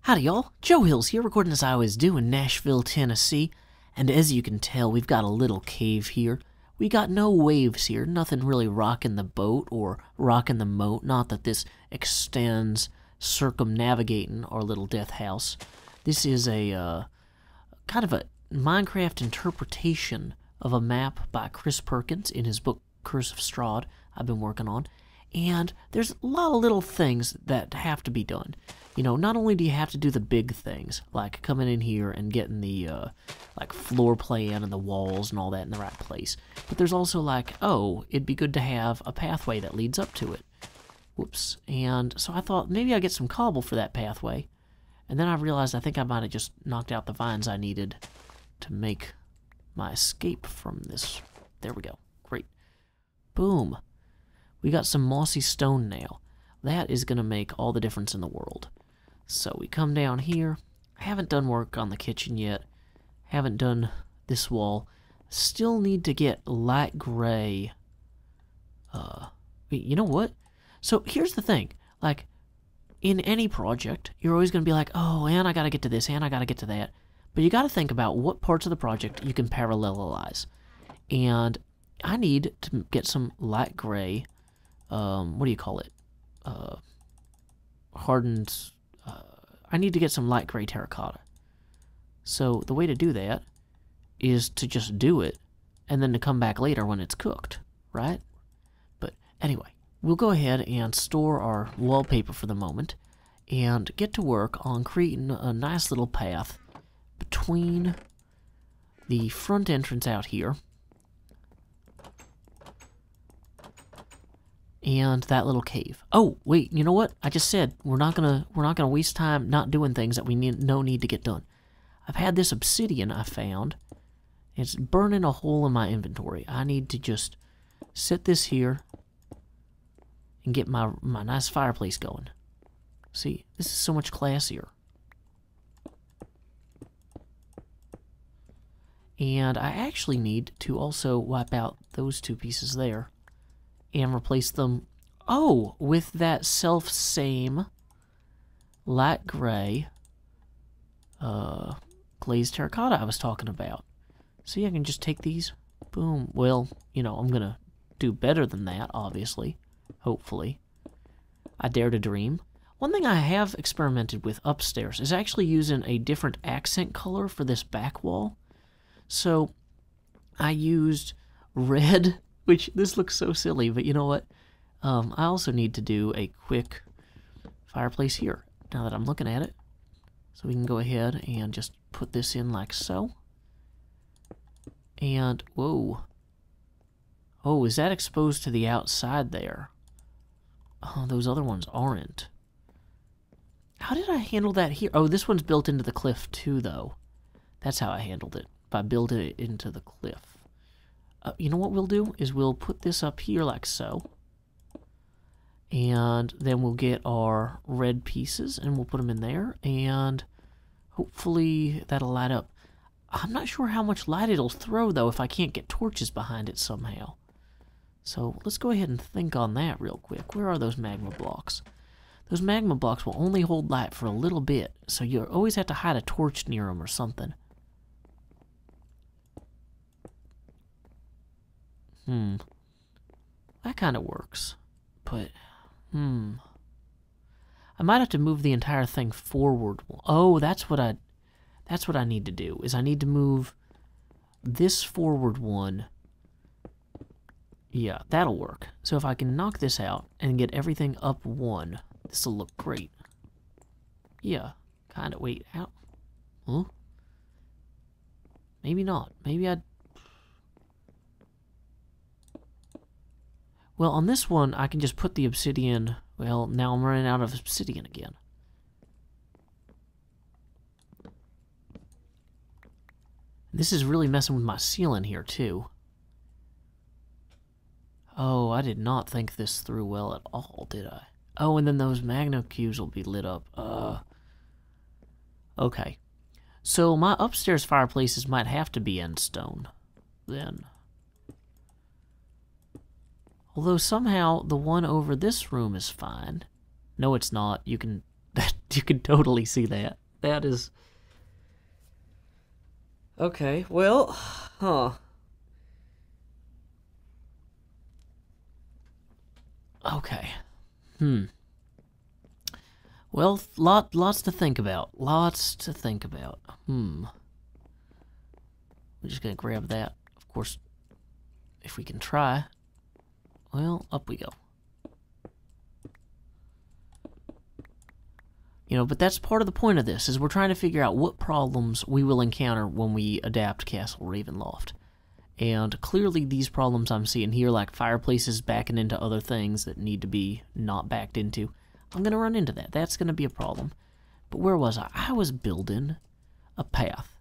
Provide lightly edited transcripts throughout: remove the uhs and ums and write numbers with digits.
Howdy y'all, Joe Hills here, recording as I always do in Nashville, Tennessee, and as you can tell, we've got a little cave here. We got no waves here, nothing really rocking the boat or rocking the moat, not that this extends circumnavigating our little death house. This is a kind of a Minecraft interpretation of a map by Perkin in his book Curse of Strahd I've been working on. And there's a lot of little things that have to be done. You know, not only do you have to do the big things, like coming in here and getting the, like, floor plan and the walls and all that in the right place, but there's also like, oh, it'd be good to have a pathway that leads up to it. Whoops. And so I thought maybe I'd get some cobble for that pathway, and then I realized I think I might have just knocked out the vines I needed to make my escape from this. There we go. Great. Boom. We got some mossy stone now. That is going to make all the difference in the world. So we come down here. I haven't done work on the kitchen yet. Haven't done this wall. Still need to get light gray. You know what? So here's the thing. Like, in any project, you're always going to be like, oh, and I got to get to this, and I got to get to that. But you got to think about what parts of the project you can parallelize. And I need to get some light gray. What do you call it? Hardened, I need to get some light gray terracotta. So the way to do that is to just do it, and then to come back later when it's cooked, right? But anyway, we'll go ahead and store our wallpaper for the moment, and get to work on creating a nice little path between the front entrance out here and that little cave. Oh, wait, you know what? I just said we're not gonna waste time not doing things that we need to get done. I've had this obsidian I found. It's burning a hole in my inventory. I need to just set this here and get my nice fireplace going. See, this is so much classier. And I actually need to also wipe out those two pieces there and replace them, oh, with that self-same light gray glazed terracotta I was talking about. See, I can just take these, boom. Well, you know, I'm going to do better than that, obviously, hopefully. I dare to dream. One thing I have experimented with upstairs is actually using a different accent color for this back wall. So I used red, which this looks so silly, but you know what? I also need to do a quick fireplace here, now that I'm looking at it. So we can go ahead and just put this in like so. And, whoa. Oh, is that exposed to the outside there? Oh, those other ones aren't. How did I handle that here? Oh, this one's built into the cliff too, though. That's how I handled it, by building it into the cliff. You know what we'll do is we'll put this up here like so, and then we'll get our red pieces and we'll put them in there, and hopefully that'll light up. I'm not sure how much light it'll throw though if I can't get torches behind it somehow. So let's go ahead and think on that real quick. Where are those magma blocks? Those magma blocks will only hold light for a little bit, so you always have to hide a torch near them or something. That kind of works, but, I might have to move the entire thing forward. Oh, that's what I need to do, is I need to move this forward one. Yeah, that'll work. So if I can knock this out and get everything up one, this will look great. Yeah, kind of, wait, out. Huh? Maybe not. Maybe I'd... Well, on this one, I can just put the obsidian... Well, now I'm running out of obsidian again. This is really messing with my ceiling here, too. Oh, I did not think this through well at all, did I? Oh, and then those magma cubes will be lit up. Okay. So my upstairs fireplaces might have to be end stone, then. Although somehow the one over this room is fine. No, it's not. You can That you can totally see that. That is... Okay, well, huh. Okay. Well, lots to think about. Lots to think about. We're just gonna grab that. Of course, if we can try. Well, up we go. You know, but that's part of the point of this, is we're trying to figure out what problems we will encounter when we adapt Castle Ravenloft. And clearly these problems I'm seeing here, like fireplaces backing into other things that need to be not backed into, I'm going to run into that. That's going to be a problem. But where was I? I was building a path.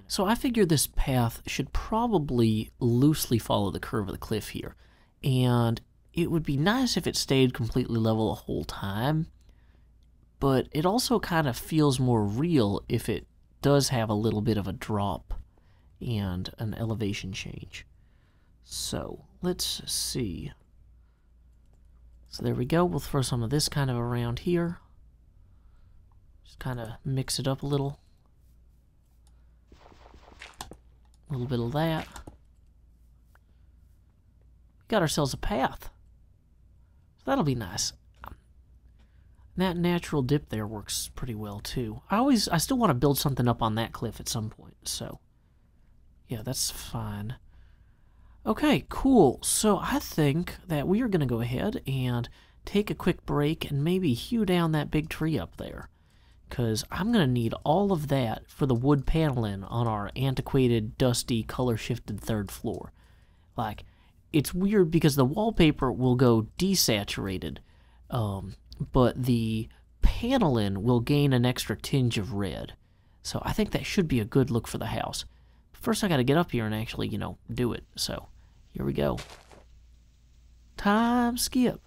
So I figured this path should probably loosely follow the curve of the cliff here. And it would be nice if it stayed completely level the whole time. But it also kind of feels more real if it does have a little bit of a drop and an elevation change. So, let's see. So there we go. We'll throw some of this kind of around here. Just kind of mix it up a little. A little bit of that. Got ourselves a path. So that'll be nice. That natural dip there works pretty well too. I still want to build something up on that cliff at some point, so yeah, that's fine. Okay, cool. So I think that we are going to go ahead and take a quick break and maybe hew down that big tree up there, because I'm going to need all of that for the wood paneling on our antiquated, dusty, color-shifted third floor. Like, it's weird because the wallpaper will go desaturated, but the paneling will gain an extra tinge of red. So I think that should be a good look for the house. But first I gotta get up here and actually, you know, do it. So, here we go. Time skip.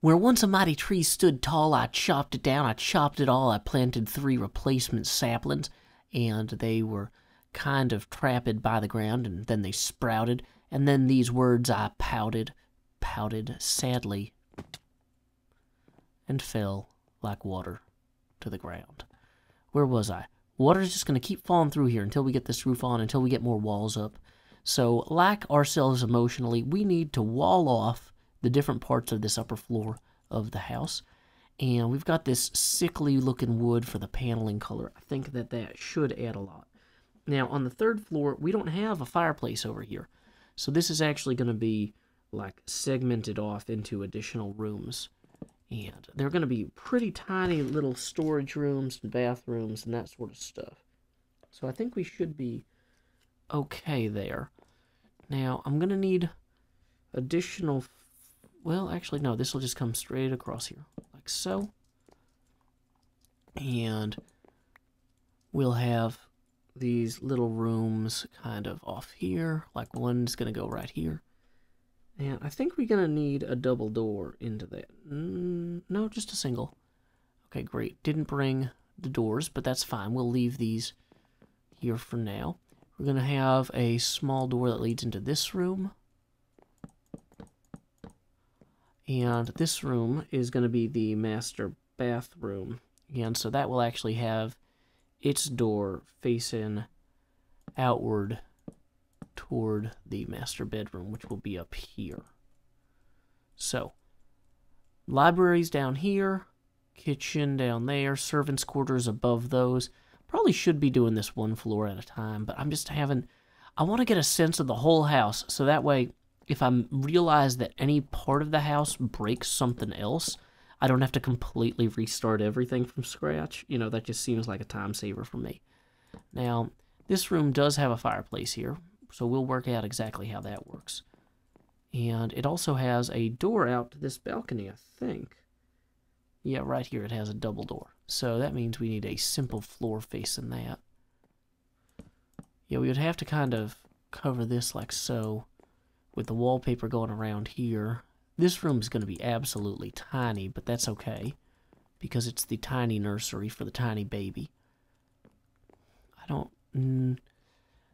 Where once a mighty tree stood tall, I chopped it down, I chopped it all, I planted 3 replacement saplings, and they were kind of trapped by the ground, and then they sprouted, and then these words I pouted sadly, and fell like water to the ground. Where was I? Water's just going to keep falling through here until we get this roof on, until we get more walls up. So, like ourselves emotionally, we need to wall off the different parts of this upper floor of the house. And we've got this sickly looking wood for the paneling color. I think that should add a lot. Now, on the 3rd floor, we don't have a fireplace over here. So this is actually going to be like segmented off into additional rooms. And they're going to be pretty tiny little storage rooms and bathrooms and that sort of stuff. So I think we should be okay there. Now, I'm going to need additional... Well, actually, no, this will just come straight across here, like so. And we'll have these little rooms kind of off here, like one's going to go right here. And I think we're going to need a double door into that. No, just a single. Okay, great. Didn't bring the doors, but that's fine. We'll leave these here for now. We're going to have a small door that leads into this room. And this room is going to be the master bathroom. And so that will actually have its door facing outward toward the master bedroom, which will be up here. So, library's down here, kitchen down there, servants' quarters above those. Probably should be doing this one floor at a time, but I'm just having... I want to get a sense of the whole house, so that way, if I realize that any part of the house breaks something else, I don't have to completely restart everything from scratch. You know, that just seems like a time saver for me. Now, this room does have a fireplace here, so we'll work out exactly how that works. And it also has a door out to this balcony, I think. Yeah, right here it has a double door. So that means we need a simple floor facing that. Yeah, we would have to kind of cover this like so, with the wallpaper going around here. This room is going to be absolutely tiny, but that's okay, because it's the tiny nursery for the tiny baby. I don't...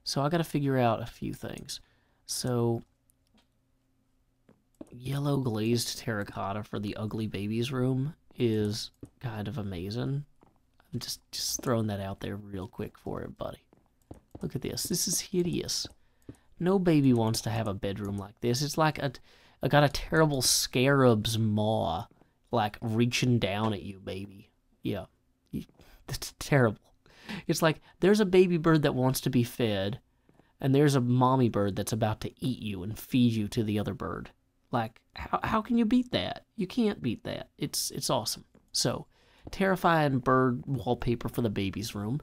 So I got to figure out a few things. So, yellow glazed terracotta for the ugly baby's room is kind of amazing. I'm just throwing that out there real quick for everybody. Look at this. This is hideous. No baby wants to have a bedroom like this. It's like I got a terrible scarab's maw, like reaching down at you, baby. Yeah, it's terrible. It's like there's a baby bird that wants to be fed, and there's a mommy bird that's about to eat you and feed you to the other bird. Like, how can you beat that? You can't beat that. It's awesome. So, terrifying bird wallpaper for the baby's room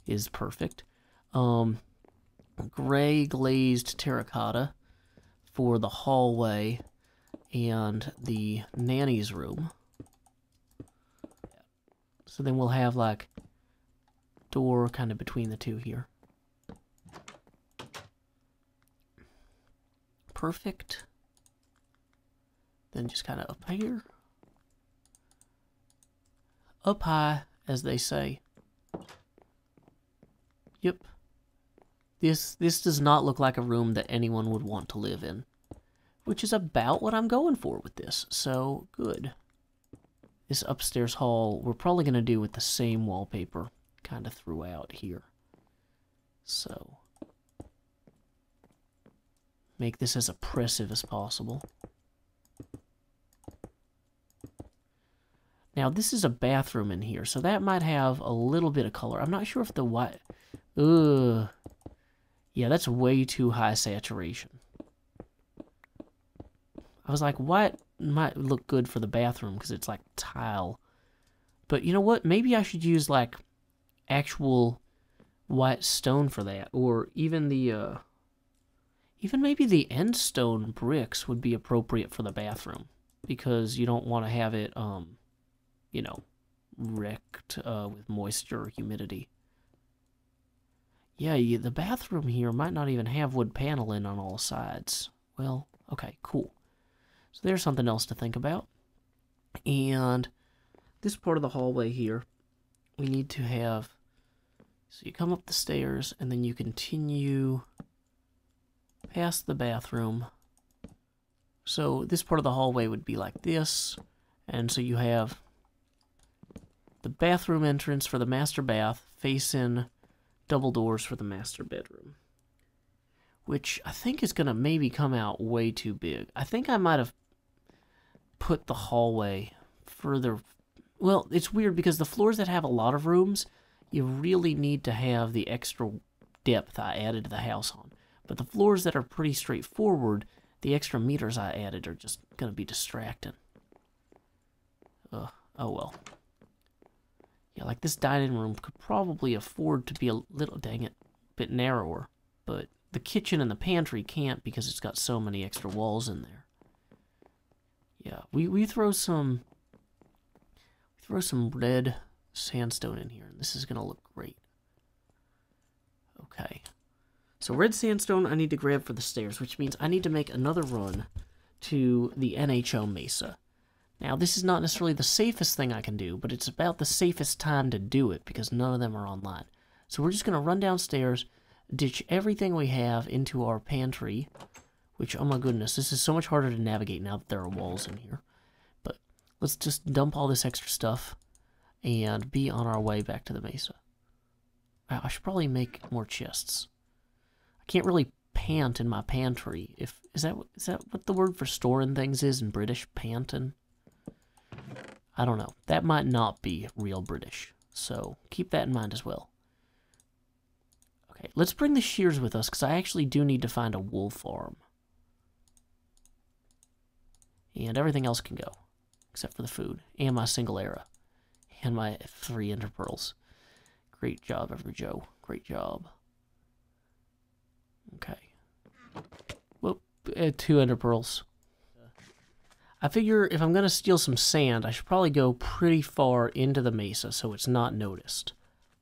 is perfect. Gray glazed terracotta for the hallway and the nanny's room. So then we'll have like door kind of between the two here. Perfect. Then just kind of up here. Up high, as they say. Yep. This does not look like a room that anyone would want to live in. Which is about what I'm going for with this. So, good. This upstairs hall, we're probably going to do with the same wallpaper kind of throughout here. So, make this as oppressive as possible. Now, this is a bathroom in here, so that might have a little bit of color. I'm not sure if the white... Ugh. Yeah, that's way too high saturation. I was like, white might look good for the bathroom because it's like tile. But you know what? Maybe I should use like actual white stone for that. Or even the... even maybe the end stone bricks would be appropriate for the bathroom. Because you don't want to have it... you know, wrecked with moisture or humidity. Yeah, the bathroom here might not even have wood paneling on all sides. Well, okay, cool. So there's something else to think about. And this part of the hallway here, we need to have... So you come up the stairs, and then you continue past the bathroom. So this part of the hallway would be like this. And so you have... the bathroom entrance for the master bath facing double doors for the master bedroom. Which I think is going to maybe come out way too big. I think I might have put the hallway further... Well, it's weird because the floors that have a lot of rooms, you really need to have the extra depth I added to the house on. But the floors that are pretty straightforward, the extra meters I added are just going to be distracting. Oh well. Yeah, like this dining room could probably afford to be a little, dang it, bit narrower. But the kitchen and the pantry can't because it's got so many extra walls in there. Yeah, we throw some red sandstone in here, and this is going to look great. Okay. So red sandstone I need to grab for the stairs, which means I need to make another run to the NHL Mesa. Now, this is not necessarily the safest thing I can do, but it's about the safest time to do it because none of them are online. So we're just going to run downstairs, ditch everything we have into our pantry, which, oh my goodness, this is so much harder to navigate now that there are walls in here. But let's just dump all this extra stuff and be on our way back to the Mesa. Wow, I should probably make more chests. I can't really pant in my pantry. Is that what the word for storing things is in British? Panting? I don't know. That might not be real British. So keep that in mind as well. Okay, let's bring the shears with us because I actually do need to find a wool farm. And everything else can go. Except for the food. And my single era. And my 3 ender pearls. Great job, Joe. Great job. Okay. Whoop. 2 ender pearls. I figure if I'm going to steal some sand, I should probably go pretty far into the mesa so it's not noticed.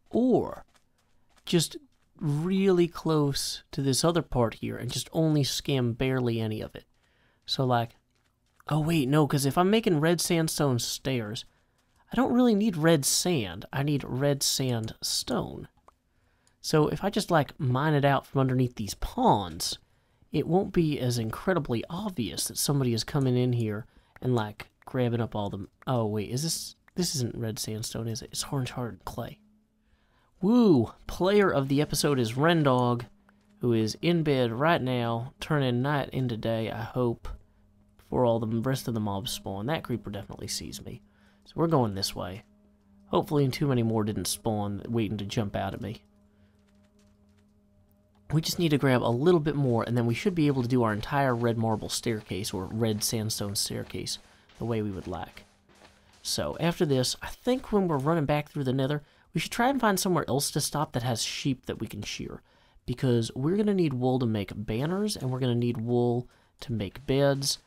Or just really close to this other part here and just only skim barely any of it. So like, oh wait, no, because if I'm making red sandstone stairs, I don't really need red sand. I need red sandstone. So if I just like mine it out from underneath these ponds, it won't be as incredibly obvious that somebody is coming in here and like grabbing up all the... Oh, wait, is this... This isn't red sandstone, is it? It's orange-hearted clay. Woo! Player of the episode is Rendog, who is in bed right now, turning night into day, I hope, before all the rest of the mobs spawn. That creeper definitely sees me. So we're going this way. Hopefully too many more didn't spawn waiting to jump out at me. We just need to grab a little bit more, and then we should be able to do our entire red marble staircase, or red sandstone staircase, the way we would like. So, after this, I think when we're running back through the nether, we should try and find somewhere else to stop that has sheep that we can shear. Because we're going to need wool to make banners, and we're going to need wool to make beds.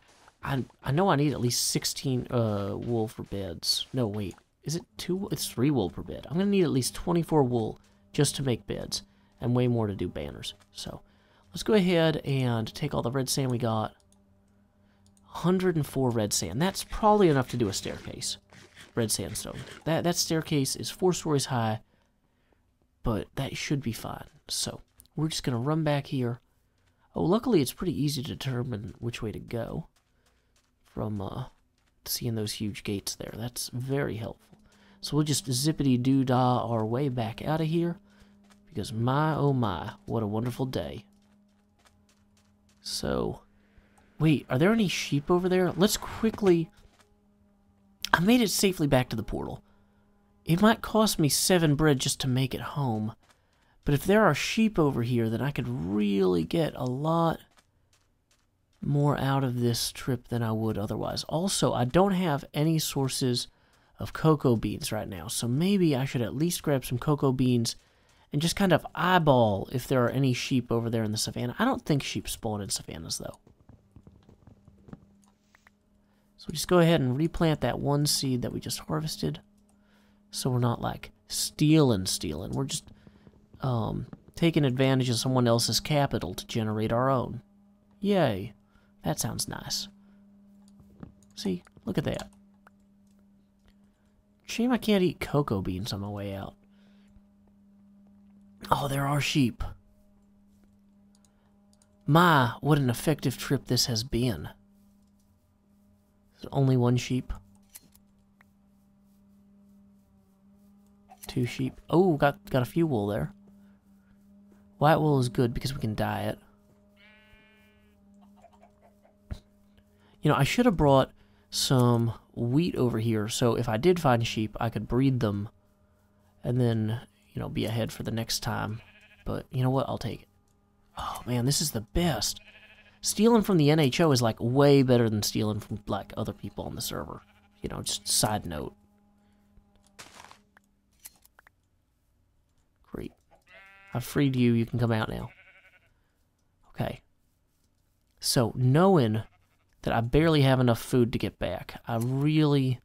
I know I need at least 16 wool for beds. No, wait. Is it 2? It's 3 wool per bed. I'm going to need at least 24 wool just to make beds. And way more to do banners. So, let's go ahead and take all the red sand we got. 104 red sand. That's probably enough to do a staircase. Red sandstone. That staircase is 4 stories high, but that should be fine. So, we're just going to run back here. Oh, luckily it's pretty easy to determine which way to go from seeing those huge gates there. That's very helpful. So we'll just zippity-doo-dah our way back out of here, because my oh my, what a wonderful day. So, wait, are there any sheep over there? Let's quickly... I made it safely back to the portal. It might cost me 7 bread just to make it home. But if there are sheep over here, then I could really get a lot more out of this trip than I would otherwise. Also, I don't have any sources of cocoa beans right now, so maybe I should at least grab some cocoa beans and just kind of eyeball if there are any sheep over there in the savannah. I don't think sheep spawn in savannas, though. So just go ahead and replant that one seed that we just harvested. So we're not, like, stealing. We're just taking advantage of someone else's capital to generate our own. Yay. That sounds nice. See? Look at that. Shame I can't eat cocoa beans on my way out. Oh, there are sheep. My, what an effective trip this has been. Is it only 1 sheep? 2 sheep. Oh, got a few wool there. White wool is good because we can dye it. You know, I should have brought some wheat over here, so if I did find sheep, I could breed them and then, you know, be ahead for the next time. But, you know what? I'll take it. Oh, man, this is the best. Stealing from the NHO is, like, way better than stealing from, like, other people on the server. You know, just side note. Great. I've freed you. You can come out now. Okay. So, knowing that I barely have enough food to get back, I really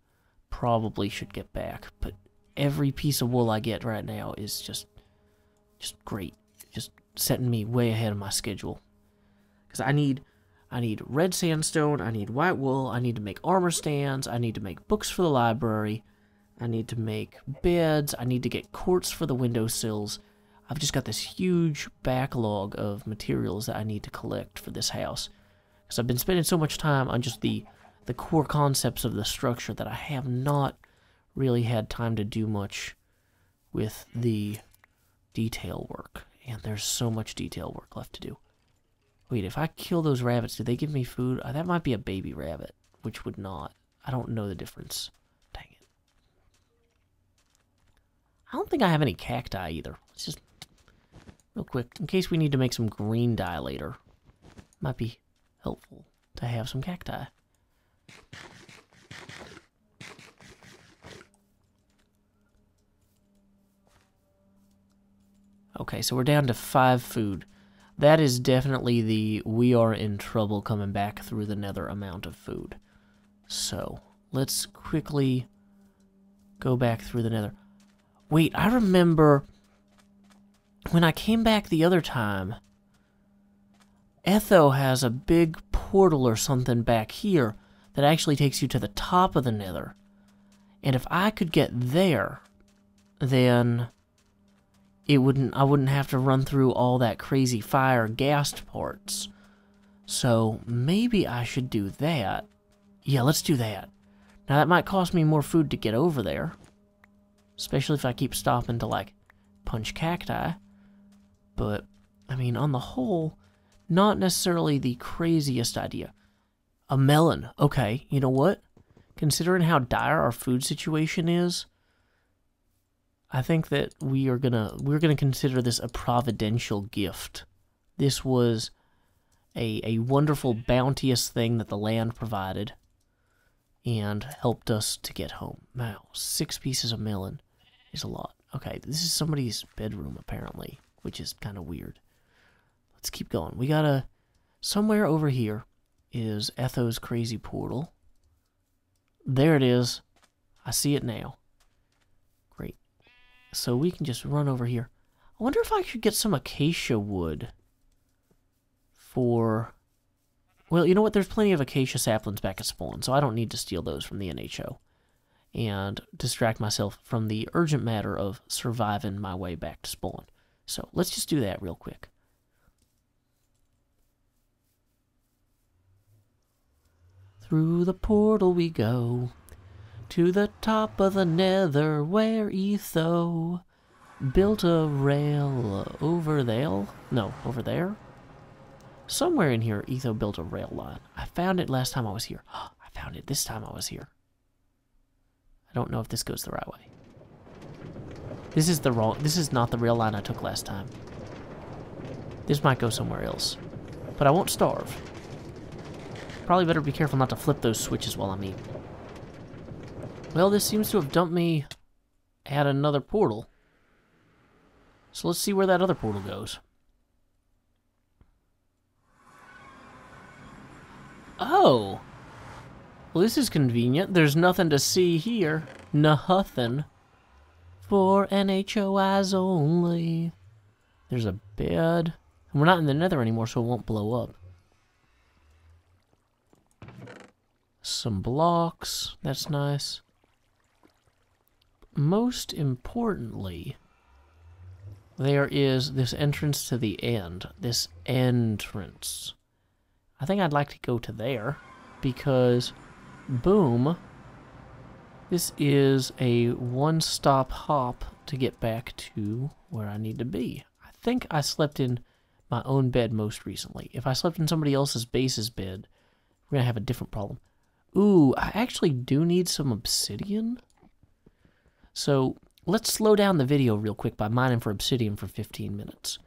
probably should get back. But every piece of wool I get right now is just great. Just setting me way ahead of my schedule. Because I need red sandstone, I need white wool, I need to make armor stands, I need to make books for the library, I need to make beds, I need to get quartz for the windowsills. I've just got this huge backlog of materials that I need to collect for this house. Because I've been spending so much time on just the core concepts of the structure that I have not really had time to do much with the detail work. And there's so much detail work left to do. Wait, if I kill those rabbits, do they give me food? That might be a baby rabbit, which would not. I don't know the difference. Dang it. I don't think I have any cacti either. Let's just, real quick, in case we need to make some green dye later. Might be helpful to have some cacti. Okay, so we're down to 5 food. That is definitely the we are in trouble coming back through the nether amount of food. So, let's quickly go back through the nether. Wait, I remember when I came back the other time, Etho has a big portal or something back here that actually takes you to the top of the nether. And if I could get there, then I wouldn't have to run through all that crazy fire gassed parts. So maybe I should do that. Yeah, let's do that. Now, that might cost me more food to get over there. Especially if I keep stopping to, like, punch cacti. But, I mean, on the whole, not necessarily the craziest idea. A melon. Okay, you know what? Considering how dire our food situation is, I think that we're gonna consider this a providential gift. This was a wonderful, bounteous thing that the land provided and helped us to get home. Wow, 6 pieces of melon is a lot. Okay, this is somebody's bedroom, apparently, which is kind of weird. Let's keep going. We gotta... Somewhere over here is Etho's crazy portal. There it is. I see it now. Great. So we can just run over here. I wonder if I should get some acacia wood for... Well, you know what? There's plenty of acacia saplings back at spawn, so I don't need to steal those from the NHO and distract myself from the urgent matter of surviving my way back to spawn. So let's just do that real quick. Through the portal we go, to the top of the nether where Etho built a rail over there. No, over there. Somewhere in here, Etho built a rail line. I found it last time I was here. I found it this time I was here. I don't know if this goes the right way. This is not the rail line I took last time. This might go somewhere else. But I won't starve. Probably better be careful not to flip those switches while I'm eating. Well, this seems to have dumped me at another portal. So let's see where that other portal goes. Oh! Well, this is convenient. There's nothing to see here. Nothing. For NHO eyes only. There's a bed. And we're not in the nether anymore, so it won't blow up. Some blocks. That's nice. Most importantly, there is this entrance to the end. This entrance. I think I'd like to go to there because, boom, this is a one-stop hop to get back to where I need to be. I think I slept in my own bed most recently. If I slept in somebody else's base's bed, we're going to have a different problem. Ooh, I actually do need some obsidian. So let's slow down the video real quick by mining for obsidian for 15 minutes.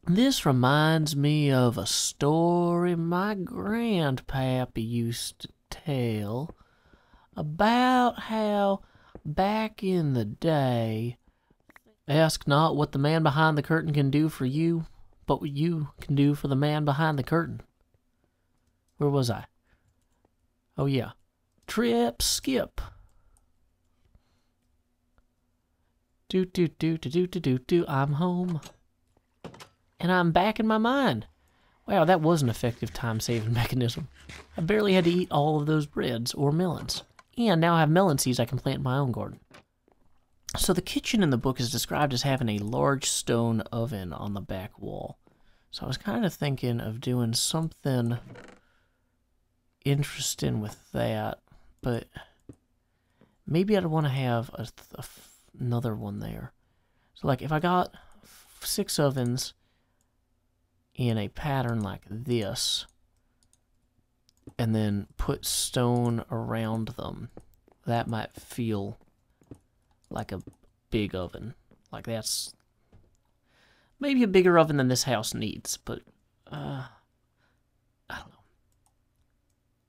This reminds me of a story my grandpappy used to tell about how back in the day, ask not what the man behind the curtain can do for you, but what you can do for the man behind the curtain. Where was I? Oh yeah. Trip skip. Do do do do do do do do. I'm home. And I'm back in my mind. Wow, that was an effective time-saving mechanism. I barely had to eat all of those breads or melons. And now I have melon seeds I can plant in my own garden. So the kitchen in the book is described as having a large stone oven on the back wall. So I was kind of thinking of doing something interesting with that. But maybe I'd want to have another one there. So like if I got 6 ovens in a pattern like this, and then put stone around them, that might feel like a big oven. Like that's maybe a bigger oven than this house needs, but I don't know.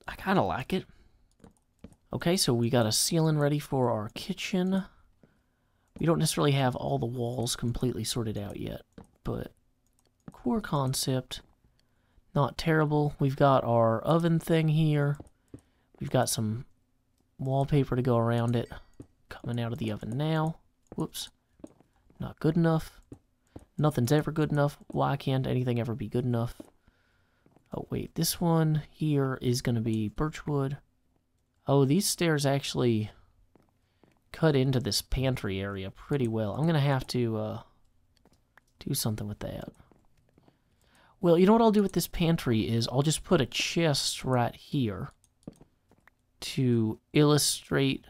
I kind of like it. Okay, so we got a ceiling ready for our kitchen. We don't necessarily have all the walls completely sorted out yet, but core concept, not terrible. We've got our oven thing here. We've got some wallpaper to go around it. Coming out of the oven now. Whoops. Not good enough. Nothing's ever good enough. Why can't anything ever be good enough? Oh, wait. This one here is going to be birchwood. Oh, these stairs actually cut into this pantry area pretty well. I'm going to have to do something with that. Well, you know what I'll do with this pantry is I'll just put a chest right here to illustrate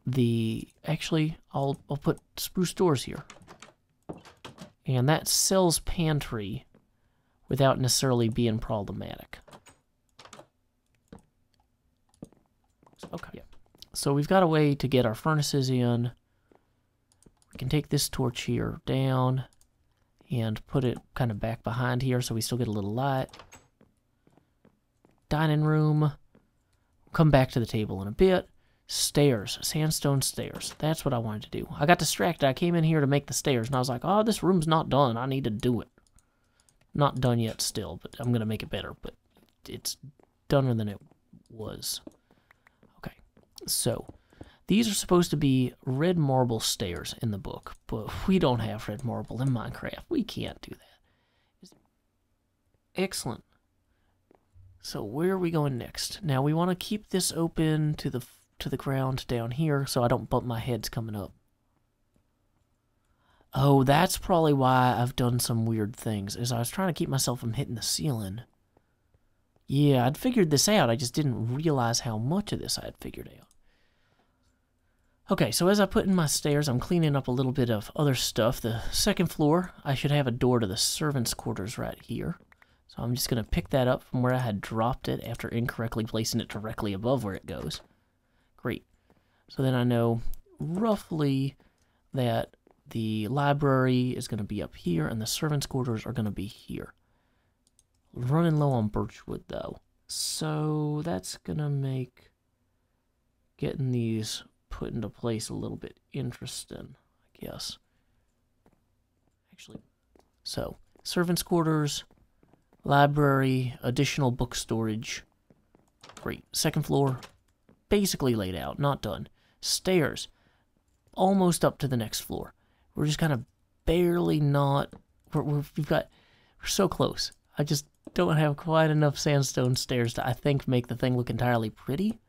the... Actually, I'll put spruce doors here. And that sells pantry without necessarily being problematic. Okay. Yeah. So we've got a way to get our furnaces in. We can take this torch here down and put it kind of back behind here so we still get a little light. Dining room. Come back to the table in a bit. Stairs. Sandstone stairs. That's what I wanted to do. I got distracted. I came in here to make the stairs, and I was like, oh, this room's not done. I need to do it. Not done yet still, but I'm going to make it better. But it's doner than it was. Okay. So, these are supposed to be red marble stairs in the book, but we don't have red marble in Minecraft. We can't do that. Excellent. So where are we going next? Now we want to keep this open to the ground down here so I don't bump my heads coming up. Oh, that's probably why I've done some weird things, is I was trying to keep myself from hitting the ceiling. Yeah, I'd figured this out, I just didn't realize how much of this I had figured out. Okay, so as I put in my stairs, I'm cleaning up a little bit of other stuff. The second floor, I should have a door to the servants' quarters right here. So I'm just going to pick that up from where I had dropped it after incorrectly placing it directly above where it goes. Great. So then I know roughly that the library is going to be up here and the servants' quarters are going to be here. Running low on birchwood though. So that's going to make getting these put into place a little bit interesting, I guess. Actually, so servants' quarters, library, additional book storage. Great. Second floor, basically laid out, not done. Stairs, almost up to the next floor. We're just kind of barely not, we're so close. I just don't have quite enough sandstone stairs to, I think, make the thing look entirely pretty.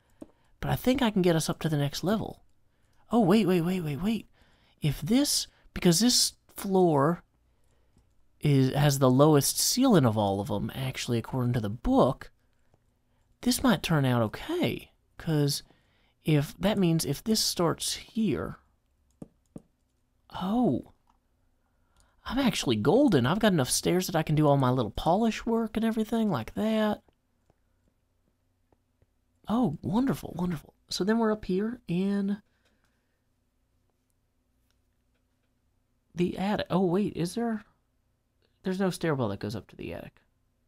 But I think I can get us up to the next level. Oh, wait. If this, because this floor has the lowest ceiling of all of them, actually, according to the book, this might turn out okay. Because if that means if this starts here, oh, I'm actually golden. I've got enough stairs that I can do all my little polish work and everything like that. Oh, wonderful, wonderful. So then we're up here in the attic. Oh, wait, is there? There's no stairwell that goes up to the attic.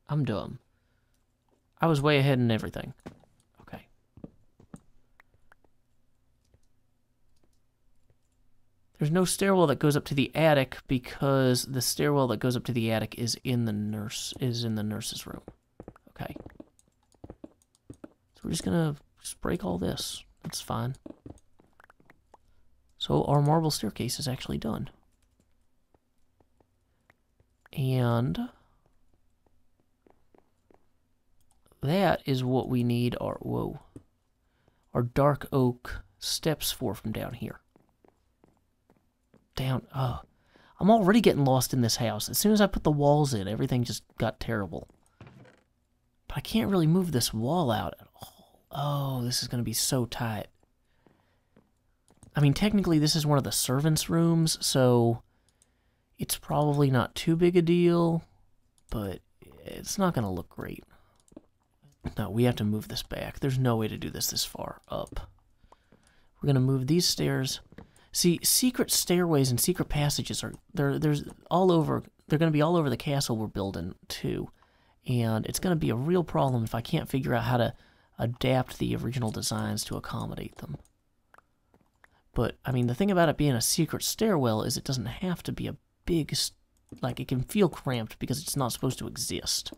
I'm dumb. I was way ahead in everything. Okay. There's no stairwell that goes up to the attic because the stairwell that goes up to the attic is in the nurse's room. Okay. So we're just gonna break all this. That's fine. So our marble staircase is actually done. And that is what we need our, our dark oak steps for from down here. I'm already getting lost in this house. As soon as I put the walls in, everything just got terrible. But I can't really move this wall out at all. Oh, this is going to be so tight. I mean, technically this is one of the servants' rooms, so it's probably not too big a deal, but it's not going to look great. No, we have to move this back. There's no way to do this far up. We're going to move these stairs. See, secret stairways and secret passages are there's all over. They're going to be all over the castle we're building too, and it's going to be a real problem if I can't figure out how to adapt the original designs to accommodate them. But I mean, the thing about it being a secret stairwell is it doesn't have to be a big, like, it can feel cramped because it's not supposed to exist.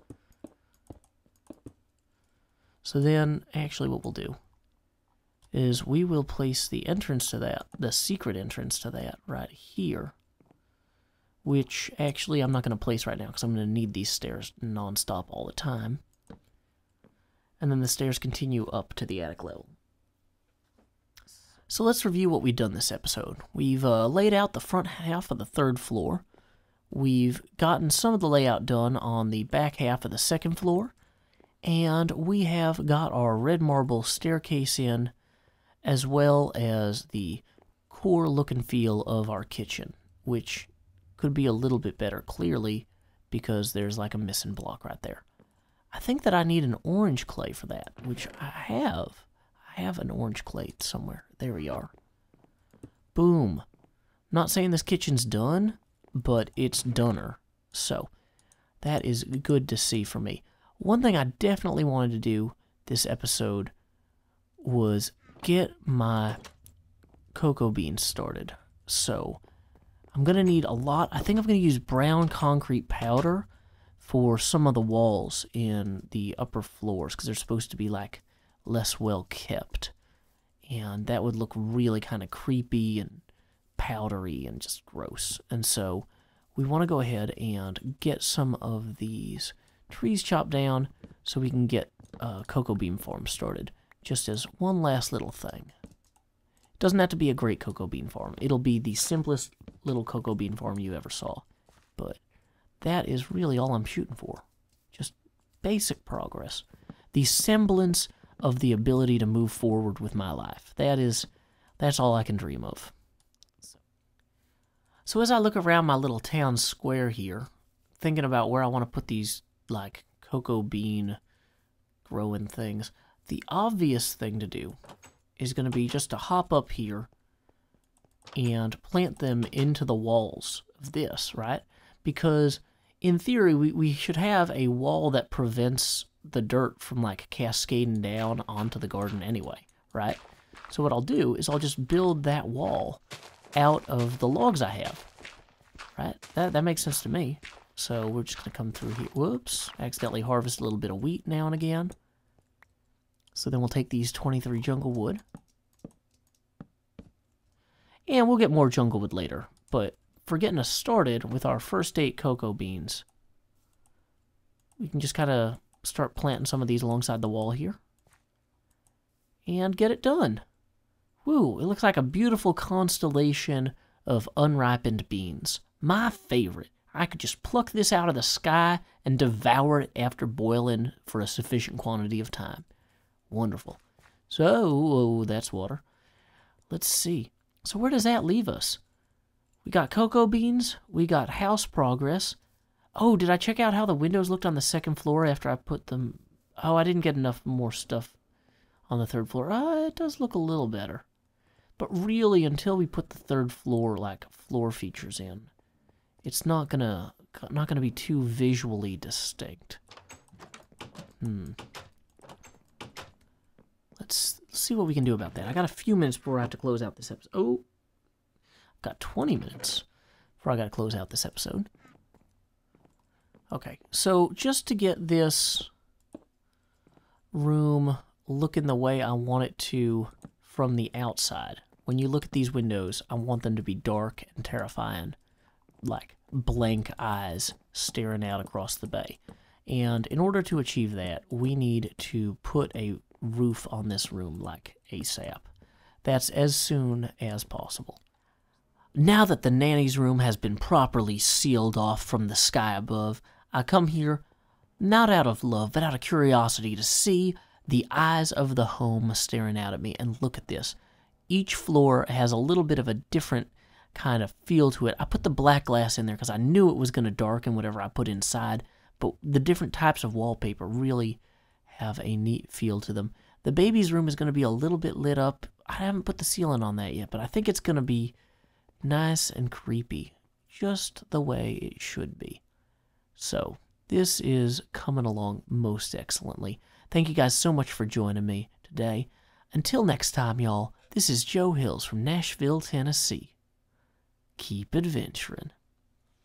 So then, actually, what we'll do is we will place the entrance to that, the secret entrance to that, right here. Which, actually, I'm not going to place right now because I'm going to need these stairs non-stop all the time. And then the stairs continue up to the attic level. So let's review what we've done this episode. We've laid out the front half of the third floor. We've gotten some of the layout done on the back half of the second floor. And we have got our red marble staircase in, as well as the core look and feel of our kitchen, which could be a little bit better, clearly, because there's like a missing block right there. I think that I need an orange clay for that, which I have. I have an orange clay somewhere. There we are. Boom. Not saying this kitchen's done, but it's doner. So, that is good to see for me. One thing I definitely wanted to do this episode was get my cocoa beans started. So, I'm going to need a lot. I think I'm going to use brown concrete powder for some of the walls in the upper floors, because they're supposed to be like less well kept. And that would look really kind of creepy and powdery and just gross. And so we want to go ahead and get some of these trees chopped down so we can get cocoa bean farm started, just as one last little thing. It doesn't have to be a great cocoa bean farm. It'll be the simplest little cocoa bean farm you ever saw. But that is really all I'm shooting for. Just basic progress. The semblance of the ability to move forward with my life. That's all I can dream of. So as I look around my little town square here, thinking about where I want to put these, like, cocoa bean growing things, the obvious thing to do is going to be just to hop up here and plant them into the walls of this, right? Because in theory, we should have a wall that prevents the dirt from, like, cascading down onto the garden anyway, right? So what I'll do is I'll just build that wall out of the logs I have, right? That makes sense to me. So we're just going to come through here. Whoops, accidentally harvest a little bit of wheat now and again. So then we'll take these 23 jungle wood. And we'll get more jungle wood later. But for getting us started with our first 8 cocoa beans, we can just kind of start planting some of these alongside the wall here. And get it done. Woo, it looks like a beautiful constellation of unripened beans. My favorite. I could just pluck this out of the sky and devour it after boiling for a sufficient quantity of time. Wonderful. So, that's water. Let's see. So where does that leave us? We got cocoa beans. We got house progress. Oh, did I check out how the windows looked on the second floor after I put them? Oh, I didn't get enough more stuff on the third floor. It does look a little better. But really, until we put the third floor, like, floor features in, it's not gonna be too visually distinct. Let's see what we can do about that. I got a few minutes before I have to close out this episode. Oh, I've got 20 minutes before I got to close out this episode. Okay, so just to get this room looking the way I want it to from the outside, when you look at these windows, I want them to be dark and terrifying, like blank eyes staring out across the bay. And in order to achieve that, we need to put a roof on this room, like ASAP. That's as soon as possible. Now that the nanny's room has been properly sealed off from the sky above, I come here not out of love, but out of curiosity to see the eyes of the home staring out at me. And look at this. Each floor has a little bit of a different kind of feel to it. I put the black glass in there because I knew it was going to darken whatever I put inside, but the different types of wallpaper really have a neat feel to them. The baby's room is going to be a little bit lit up. I haven't put the ceiling on that yet, but I think it's going to be nice and creepy, just the way it should be. So, this is coming along most excellently. Thank you guys so much for joining me today. Until next time, y'all, this is Joe Hills from Nashville, Tennessee. Keep adventuring.